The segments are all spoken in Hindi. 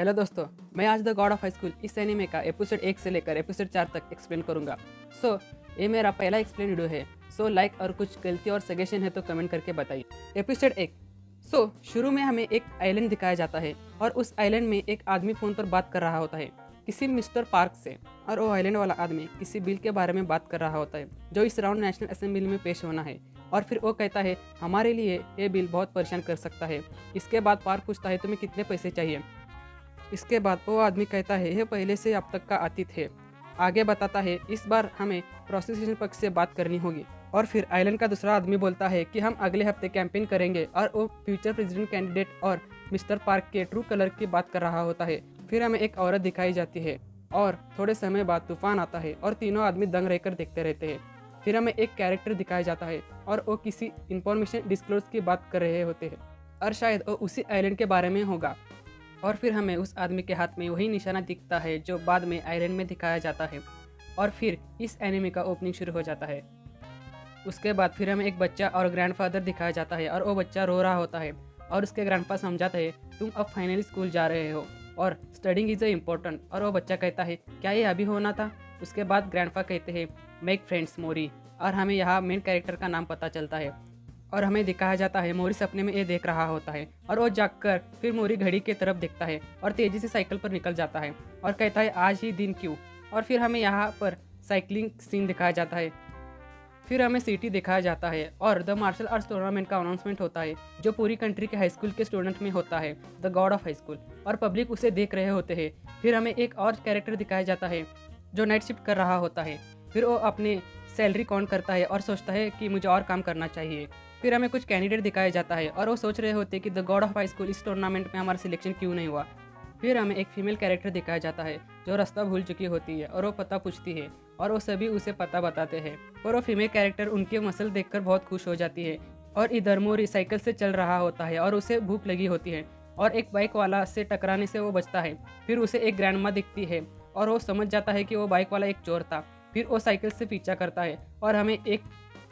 हेलो दोस्तों, मैं आज the God of high school इस एनीमे का एपिसोड 1 से लेकर एपिसोड 4 तक एक्सप्लेन करूंगा। ये मेरा पहला एक्सप्लेन वीडियो है। लाइक और कुछ गलती और सजेशन है तो कमेंट करके बताइए। एपिसोड 1। शुरू में हमें एक आइलैंड दिखाया जाता है और उस आइलैंड में एक आदमी फ़ोन पर बात कर रहा होता है किसी मिस्टर पार्क से, और वो आइलैंड वाला आदमी किसी बिल के बारे में बात कर रहा होता है जो इस राउंड नेशनल असेंबली में पेश होना है। और फिर वो कहता है हमारे लिए ये बिल बहुत परेशान कर सकता है। इसके बाद पार्क पूछता है तुम्हें कितने पैसे चाहिए। इसके बाद वो आदमी कहता है यह पहले से अब तक का अतीत है। आगे बताता है इस बार हमें प्रोसिक्यूशन पक्ष से बात करनी होगी। और फिर आइलैंड का दूसरा आदमी बोलता है कि हम अगले हफ्ते कैंपेन करेंगे, और वो फ्यूचर प्रेसिडेंट कैंडिडेट और मिस्टर पार्क के ट्रू कलर की बात कर रहा होता है। फिर हमें एक औरत दिखाई जाती है और थोड़े समय बाद तूफान आता है और तीनों आदमी दंग रहकर देखते रहते हैं। फिर हमें एक कैरेक्टर दिखाया जाता है और वो किसी इंफॉर्मेशन डिस्क्लोज की बात कर रहे होते हैं, और शायद वो उसी आइलैंड के बारे में होगा। और फिर हमें उस आदमी के हाथ में वही निशाना दिखता है जो बाद में आइलैंड में दिखाया जाता है। और फिर इस एनिमे का ओपनिंग शुरू हो जाता है। उसके बाद फिर हमें एक बच्चा और ग्रैंडफादर दिखाया जाता है, और वो बच्चा रो रहा होता है और उसके ग्रैंडपा समझाते हैं तुम अब फाइनली स्कूल जा रहे हो और स्टडिंग इज़ इम्पोर्टेंट। और वो बच्चा कहता है क्या ये अभी होना था। उसके बाद ग्रैंडपा कहते हैं मेक फ्रेंड्स मोरी, और हमें यहाँ मेन कैरेक्टर का नाम पता चलता है। और हमें दिखाया जाता है मोरी सपने में ये देख रहा होता है, और वो जागकर फिर मोरी घड़ी की तरफ देखता है और तेजी से साइकिल पर निकल जाता है और कहता है आज ही दिन क्यों। और फिर हमें यहाँ पर साइकिलिंग सीन दिखाया जाता है। फिर हमें सिटी दिखाया जाता है और द मार्शल आर्ट्स टूर्नामेंट का अनाउंसमेंट होता है जो पूरी कंट्री के हाई स्कूल के स्टूडेंट में होता है, the God of high school, और पब्लिक उसे देख रहे होते हैं। फिर हमें एक और कैरेक्टर दिखाया जाता है जो नाइट शिफ्ट कर रहा होता है। फिर वो अपने सैलरी काउंट करता है और सोचता है कि मुझे और काम करना चाहिए। फिर हमें कुछ कैंडिडेट दिखाया जाता है और वो सोच रहे होते हैं कि the God of high school इस टूर्नामेंट में हमारा सिलेक्शन क्यों नहीं हुआ। फिर हमें एक फीमेल कैरेक्टर दिखाया जाता है जो रास्ता भूल चुकी होती है और वो पता पूछती है और वो सभी उसे पता बताते हैं। और वो फीमेल कैरेक्टर उनके मसल देखकर बहुत खुश हो जाती है। और इधर मोरी साइकिल से चल रहा होता है और उसे भूख लगी होती है और एक बाइक वाला से टकराने से वो बचता है। फिर उसे एक ग्रैंडमा दिखती है और वो समझ जाता है कि वो बाइक वाला एक चोर था। फिर वो साइकिल से पीछा करता है और हमें एक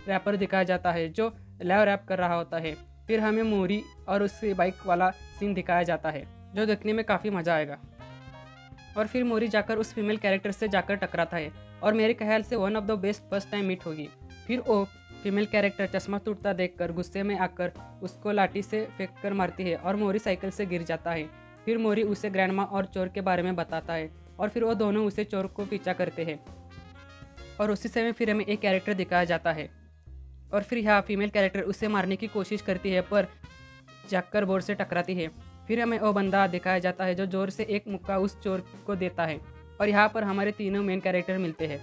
रैपर दिखाया जाता है जो लैव रैप कर रहा होता है। फिर हमें मोरी और उससे बाइक वाला सीन दिखाया जाता है जो देखने में काफ़ी मज़ा आएगा। और फिर मोरी जाकर उस फीमेल कैरेक्टर से जाकर टकराता है और मेरे ख्याल से one of the best first time meet होगी। फिर वो फीमेल कैरेक्टर चश्मा टूटता देखकर गुस्से में आकर उसको लाठी से फेंक कर मारती है और मोरी साइकिल से गिर जाता है। फिर मोरी उसे ग्रैंडमा और चोर के बारे में बताता है और फिर वो दोनों उसे चोर को पीछा करते हैं। और उसी समय फिर हमें एक कैरेक्टर दिखाया जाता है और फिर यहाँ फीमेल कैरेक्टर उसे मारने की कोशिश करती है पर जाकर बोर्ड से टकराती है। फिर हमें वो बंदा दिखाया जाता है जो जोर से एक मुक्का उस चोर को देता है और यहाँ पर हमारे तीनों मेन कैरेक्टर मिलते हैं।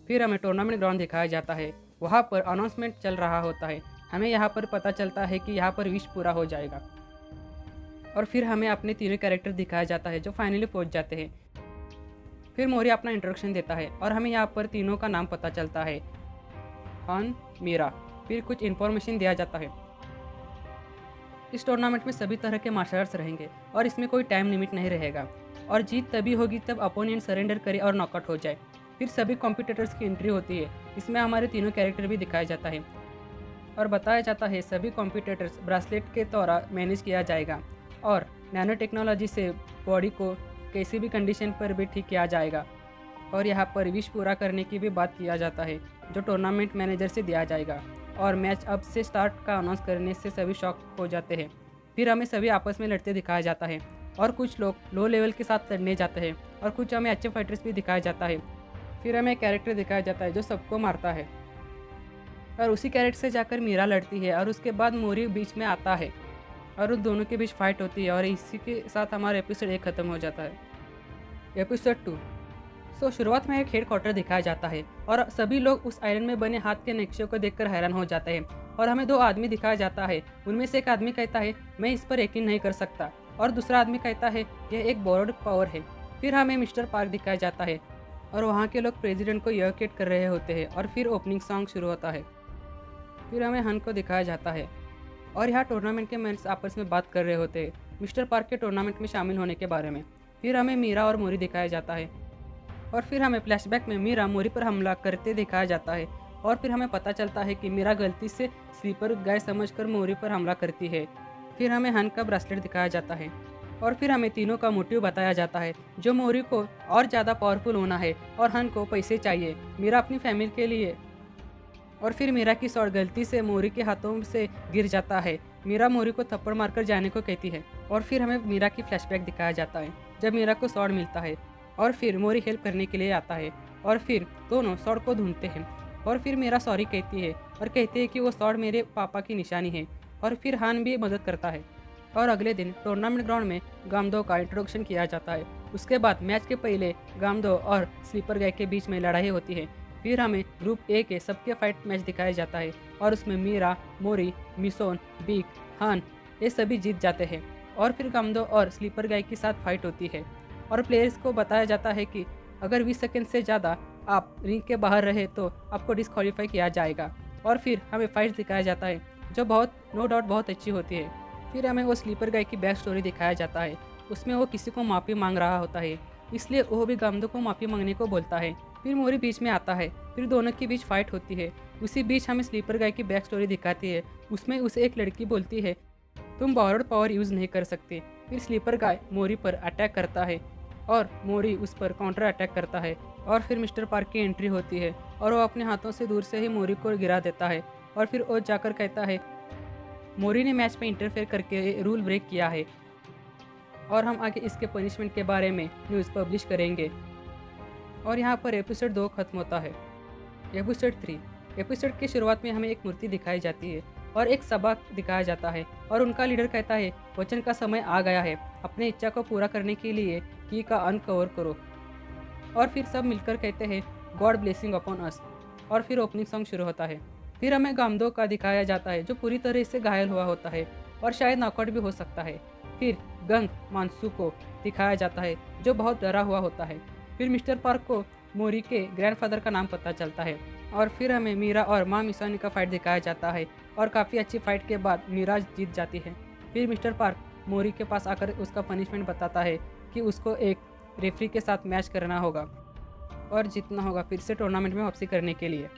फिर हमें टूर्नामेंट ग्राउंड दिखाया जाता है, वहाँ पर अनाउंसमेंट चल रहा होता है। हमें यहाँ पर पता चलता है कि यहाँ पर विश पूरा हो जाएगा। और फिर हमें अपने तीनों कैरेक्टर दिखाया जाता है जो फाइनली पहुँच जाते हैं। फिर मोरी अपना इंट्रोडक्शन देता है और हमें यहाँ पर तीनों का नाम पता चलता है, हान, मीरा। फिर कुछ इन्फॉर्मेशन दिया जाता है। इस टूर्नामेंट में सभी तरह के मार्शल आर्ट्स रहेंगे और इसमें कोई टाइम लिमिट नहीं रहेगा, और जीत तभी होगी तब अपोनेंट सरेंडर करे और नॉकआउट हो जाए। फिर सभी कॉम्पिटिटर्स की एंट्री होती है। इसमें हमारे तीनों कैरेक्टर भी दिखाया जाता है और बताया जाता है सभी कॉम्पिटिटर्स ब्रासलेट के द्वारा मैनेज किया जाएगा और नैनो टेक्नोलॉजी से बॉडी को किसी भी कंडीशन पर भी ठीक किया जाएगा। और यहाँ पर विश पूरा करने की भी बात किया जाता है जो टूर्नामेंट मैनेजर से दिया जाएगा। और मैच अब से स्टार्ट का अनाउंस करने से सभी शॉक हो जाते हैं। फिर हमें सभी आपस में लड़ते दिखाया जाता है और कुछ लोग लो लेवल के साथ लड़ने जाते हैं और कुछ हमें अच्छे फाइटर्स भी दिखाया जाता है। फिर हमें एक कैरेक्टर दिखाया जाता है जो सबको मारता है और उसी कैरेक्टर से जाकर मीरा लड़ती है और उसके बाद मोरी बीच में आता है और उन दोनों के बीच फाइट होती है और इसी के साथ हमारा एपिसोड 1 खत्म हो जाता है। एपिसोड 2। शुरुआत में एक हेड क्वार्टर दिखाया जाता है और सभी लोग उस आइलैंड में बने हाथ के नक्शे को देखकर हैरान हो जाते हैं। और हमें 2 आदमी दिखाया जाता है। उनमें से एक आदमी कहता है मैं इस पर यकीन नहीं कर सकता, और दूसरा आदमी कहता है यह एक बोरोड पावर है। फिर हमें मिस्टर पार्क दिखाया जाता है और वहाँ के लोग प्रेसिडेंट को यर्केट कर रहे होते हैं और फिर ओपनिंग सॉन्ग शुरू होता है। फिर हमें हन को दिखाया जाता है और यहाँ टूर्नामेंट के मैच आपस में बात कर रहे होते हैं मिस्टर पार्क के टूर्नामेंट में शामिल होने के बारे में। फिर हमें मीरा और मोरी दिखाया जाता है और फिर हमें फ्लैशबैक में मीरा मोरी पर हमला करते दिखाया जाता है और फिर हमें पता चलता है कि मीरा गलती से स्लीपर गाय समझकर मोरी पर हमला करती है। फिर हमें हन का ब्रेसलेट दिखाया जाता है और फिर हमें तीनों का मोटिव बताया जाता है, जो मोरी को और ज़्यादा पावरफुल होना है और हन को पैसे चाहिए मीरा अपनी फैमिली के लिए। और फिर मीरा की शॉट गलती से मोरी के हाथों से गिर जाता है। मीरा मोरी को थप्पड़ मारकर जाने को कहती है और फिर हमें मीरा की फ्लैशबैक दिखाया जाता है जब मीरा को शॉट मिलता है और फिर मोरी हेल्प करने के लिए आता है और फिर दोनों शॉट को ढूंढते हैं और फिर मीरा सॉरी कहती है और कहती है कि वो शॉट मेरे पापा की निशानी है और फिर हान भी मदद करता है। और अगले दिन टूर्नामेंट ग्राउंड में गामदो का इंट्रोडक्शन किया जाता है। उसके बाद मैच के पहले गामदो और स्लीपर गाय के बीच में लड़ाई होती है। फिर हमें ग्रुप ए के सबके फाइट मैच दिखाया जाता है और उसमें मीरा, मोरी, मिसोन, बिग, हान ये सभी जीत जाते हैं। और फिर गामदो और स्लीपर गाय के साथ फाइट होती है और प्लेयर्स को बताया जाता है कि अगर 20 सेकंड से ज़्यादा आप रिंग के बाहर रहे तो आपको डिस्क्वालीफाई किया जाएगा। और फिर हमें फाइट दिखाया जाता है जो नो डाउट बहुत अच्छी होती है। फिर हमें वो स्लीपर गाय की बैक स्टोरी दिखाया जाता है। उसमें वो किसी को माफ़ी मांग रहा होता है, इसलिए वो भी गामदो को माफ़ी मांगने को बोलता है। फिर मोरी बीच में आता है, फिर दोनों के बीच फाइट होती है। उसी बीच हमें स्लीपर गाय की बैक स्टोरी दिखाती है। उसमें उसे एक लड़की बोलती है तुम बॉरोड पावर यूज़ नहीं कर सकते। फिर स्लीपर गाय मोरी पर अटैक करता है और मोरी उस पर काउंटर अटैक करता है और फिर मिस्टर पार्क की एंट्री होती है और वो अपने हाथों से दूर से ही मोरी को गिरा देता है और फिर वो जाकर कहता है मोरी ने मैच में इंटरफेयर करके रूल ब्रेक किया है और हम आगे इसके पनिशमेंट के बारे में न्यूज़ पब्लिश करेंगे। और यहाँ पर एपिसोड 2 खत्म होता है। एपिसोड 3 एपिसोड की शुरुआत में हमें एक मूर्ति दिखाई जाती है और एक सभा दिखाया जाता है और उनका लीडर कहता है वचन का समय आ गया है, अपनी इच्छा को पूरा करने के लिए की का अनकवर करो। और फिर सब मिलकर कहते हैं गॉड ब्लेसिंग अपॉन अस और फिर ओपनिंग सॉन्ग शुरू होता है। फिर हमें गामदो का दिखाया जाता है जो पूरी तरह से घायल हुआ होता है और शायद नॉकआउट भी हो सकता है। फिर गंग मानसू को दिखाया जाता है जो बहुत डरा हुआ होता है। फिर मिस्टर पार्क को मोरी के ग्रैंडफादर का नाम पता चलता है और फिर हमें मीरा और माँ मिसानी का फाइट दिखाया जाता है और काफ़ी अच्छी फाइट के बाद मीरा जीत जाती है। फिर मिस्टर पार्क मोरी के पास आकर उसका पनिशमेंट बताता है कि उसको एक रेफरी के साथ मैच करना होगा और जीतना होगा फिर से टूर्नामेंट में वापसी करने के लिए।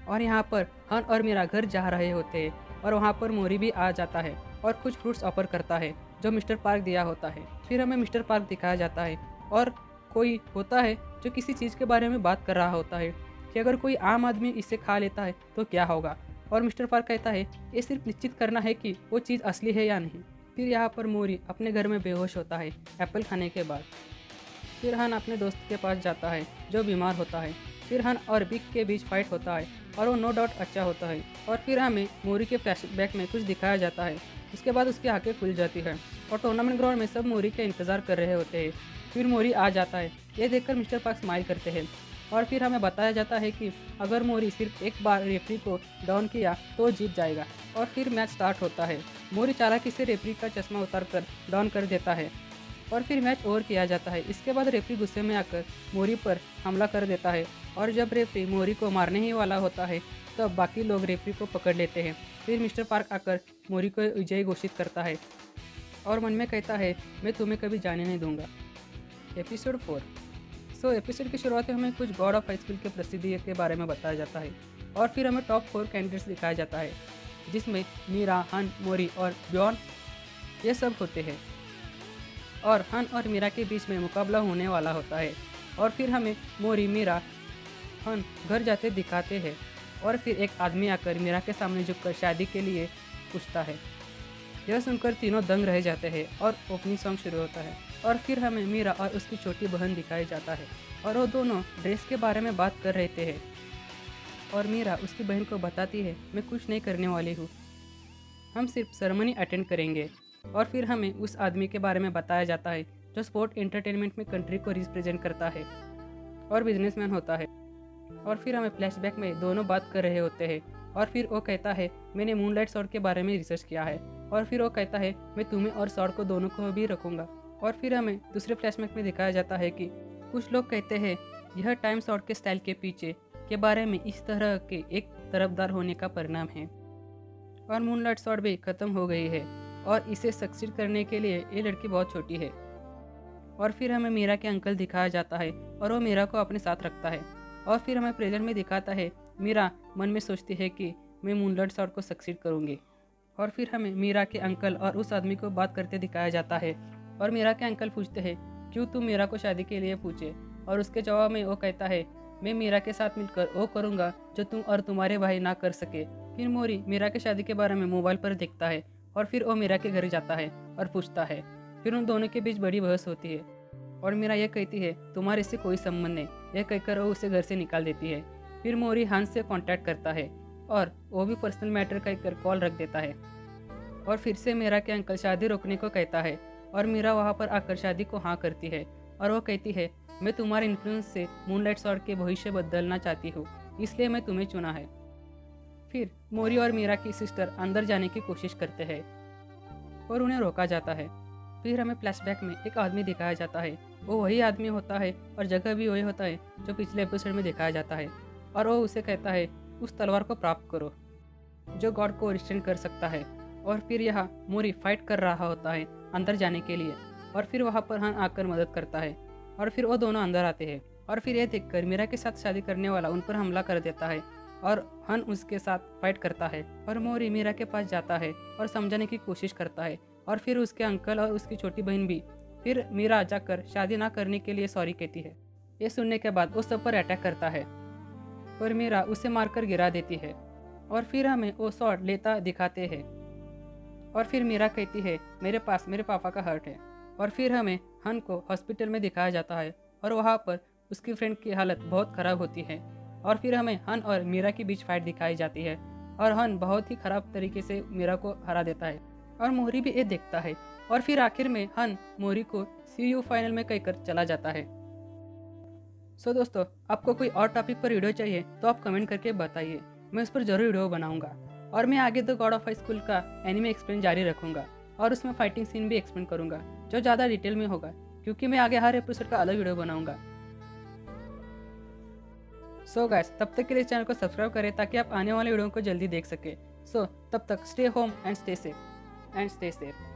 और यहाँ पर हन और मीरा घर जा रहे होते हैं और वहाँ पर मोरी भी आ जाता है और कुछ फ्रूट्स ऑफर करता है जो मिस्टर पार्क दिया होता है। फिर हमें मिस्टर पार्क दिखाया जाता है और कोई होता है जो किसी चीज़ के बारे में बात कर रहा होता है कि अगर कोई आम आदमी इसे खा लेता है तो क्या होगा। और मिस्टर पार्क कहता है ये सिर्फ निश्चित करना है कि वो चीज़ असली है या नहीं। फिर यहाँ पर मोरी अपने घर में बेहोश होता है एप्पल खाने के बाद। फिर हन अपने दोस्त के पास जाता है जो बीमार होता है। फिर हन और बिग के बीच फाइट होता है और वो नो डाउट अच्छा होता है। और फिर हमें मोरी के फ्लैशबैक में कुछ दिखाया जाता है। उसके बाद उसकी आंखें खुल जाती है और टूर्नामेंट ग्राउंड में सब मोरी का इंतज़ार कर रहे होते हैं। फिर मोरी आ जाता है, ये देखकर मिस्टर पार्क स्माइल करते हैं और फिर हमें बताया जाता है कि अगर मोरी सिर्फ एक बार रेफरी को डाउन किया तो जीत जाएगा। और फिर मैच स्टार्ट होता है। मोरी चालाकी से रेफरी का चश्मा उतारकर डाउन कर देता है और फिर मैच ओवर किया जाता है। इसके बाद रेफरी गुस्से में आकर मोरी पर हमला कर देता है और जब रेफरी मोरी को मारने ही वाला होता है तब बाकी लोग रेफरी को पकड़ लेते हैं। फिर मिस्टर पार्क आकर मोरी को विजयी घोषित करता है और मन में कहता है मैं तुम्हें कभी जाने नहीं दूंगा। एपिसोड 4 एपिसोड की शुरुआत में हमें कुछ गॉड ऑफ हाई स्कूल के प्रसिद्धि के बारे में बताया जाता है और फिर हमें टॉप 4 कैंडिडेट्स दिखाया जाता है जिसमें मीरा, हन, मोरी और ब्यॉन ये सब होते हैं और हन और मीरा के बीच में मुकाबला होने वाला होता है। और फिर हमें मोरी, मीरा, हन घर जाते दिखाते हैं और फिर एक आदमी आकर मीरा के सामने झुककर शादी के लिए पूछता है। यह सुनकर तीनों दंग रह जाते हैं और ओपनिंग सॉन्ग शुरू होता है। और फिर हमें मीरा और उसकी छोटी बहन दिखाई जाता है और वो दोनों ड्रेस के बारे में बात कर रहे थे और मीरा उसकी बहन को बताती है मैं कुछ नहीं करने वाली हूँ, हम सिर्फ सेरेमनी अटेंड करेंगे। और फिर हमें उस आदमी के बारे में बताया जाता है जो स्पोर्ट एंटरटेनमेंट में कंट्री को रिप्रेजेंट करता है और बिजनेसमैन होता है। और फिर हमें फ्लैशबैक में दोनों बात कर रहे होते हैं और फिर वो कहता है मैंने मूनलाइट शॉट के बारे में रिसर्च किया है। और फिर वो कहता है मैं तुम्हें और शॉट को दोनों को भी रखूँगा। और फिर हमें दूसरे फ्लैशबैक में दिखाया जाता है कि कुछ लोग कहते हैं यह टाइम शॉट के स्टाइल के पीछे के बारे में इस तरह के एक तरफदार होने का परिणाम है। और मूनलाइट शॉट भी ख़त्म हो गई है और इसे सक्सीड करने के लिए ये लड़की बहुत छोटी है। और फिर हमें मीरा के अंकल दिखाया जाता है और वो मीरा को अपने साथ रखता है। और फिर हमें प्रेजेंट में दिखाता है मीरा मन में सोचती है कि मैं मूनलाइट शॉट को सक्सीड करूँगी। और फिर हमें मीरा के अंकल और उस आदमी को बात करते दिखाया जाता है और मीरा के अंकल पूछते हैं क्यों तुम मीरा को शादी के लिए पूछे, और उसके जवाब में वो कहता है मैं मीरा के साथ मिलकर वो करूँगा जो तुम और तुम्हारे भाई ना कर सके। फिर मोरी मीरा की शादी के बारे में मोबाइल पर देखता है और फिर वो मीरा के घर जाता है और पूछता है। फिर उन दोनों के बीच बड़ी बहस होती है और मीरा यह कहती है तुम्हारे से कोई संबंध नहीं, यह कहकर वो उसे घर से निकाल देती है। फिर मोरी हंस से कांटेक्ट करता है और वो भी पर्सनल मैटर कहकर कॉल रख देता है और फिर से मीरा के अंकल शादी रोकने को कहता है और मीरा वहाँ पर आकर शादी को हाँ करती है और वो कहती है मैं तुम्हारे इन्फ्लुएंस से मूनलाइट शॉट के भविष्य बदलना चाहती हूँ, इसलिए मैं तुम्हें चुना है। फिर मोरी और मीरा की सिस्टर अंदर जाने की कोशिश करते हैं और उन्हें रोका जाता है। फिर हमें फ्लैशबैक में एक आदमी दिखाया जाता है, वो वही आदमी होता है और जगह भी वही होता है जो पिछले एपिसोड में दिखाया जाता है और वो उसे कहता है उस तलवार को प्राप्त करो जो गॉड को रिस्ट्रेन कर सकता है। और फिर यहाँ मोरी फाइट कर रहा होता है अंदर जाने के लिए और फिर वहाँ पर हन आकर मदद करता है और फिर वो दोनों अंदर आते हैं और फिर यह देखकर मीरा के साथ शादी करने वाला उन पर हमला कर देता है और हन उसके साथ फाइट करता है और मोरी मीरा के पास जाता है और समझाने की कोशिश करता है और फिर उसके अंकल और उसकी छोटी बहन भी। फिर मीरा जाकर शादी ना करने के लिए सॉरी कहती है। ये सुनने के बाद वो सब पर अटैक करता है और मीरा उसे मारकर गिरा देती है और फिर हमें वो शॉट लेता दिखाते हैं और फिर मीरा कहती है मेरे पास मेरे पापा का हर्ट है। और फिर हमें हन को हॉस्पिटल में दिखाया जाता है और वहाँ पर उसकी फ्रेंड की हालत बहुत ख़राब होती है और फिर हमें हन और मीरा के बीच फाइट दिखाई जाती है और हन बहुत ही ख़राब तरीके से मीरा को हरा देता है और मोरी भी ये देखता है और फिर आखिर में हन मोरी को सी यू फाइनल में कहकर चला जाता है। सो दोस्तों, आपको कोई और टॉपिक पर वीडियो चाहिए तो आप कमेंट करके बताइए, मैं उस पर ज़रूर वीडियो बनाऊंगा और मैं आगे the God of high school का एनिमे एक्सप्लेन जारी रखूंगा और उसमें फाइटिंग सीन भी एक्सप्लेन करूंगा जो ज़्यादा डिटेल में होगा क्योंकि मैं आगे हर एपिसोड का अलग वीडियो बनाऊंगा। सो गाइस, तब तक के लिए चैनल को सब्सक्राइब करें ताकि आप आने वाले वीडियो को जल्दी देख सके। सो तब तक stay home and stay safe.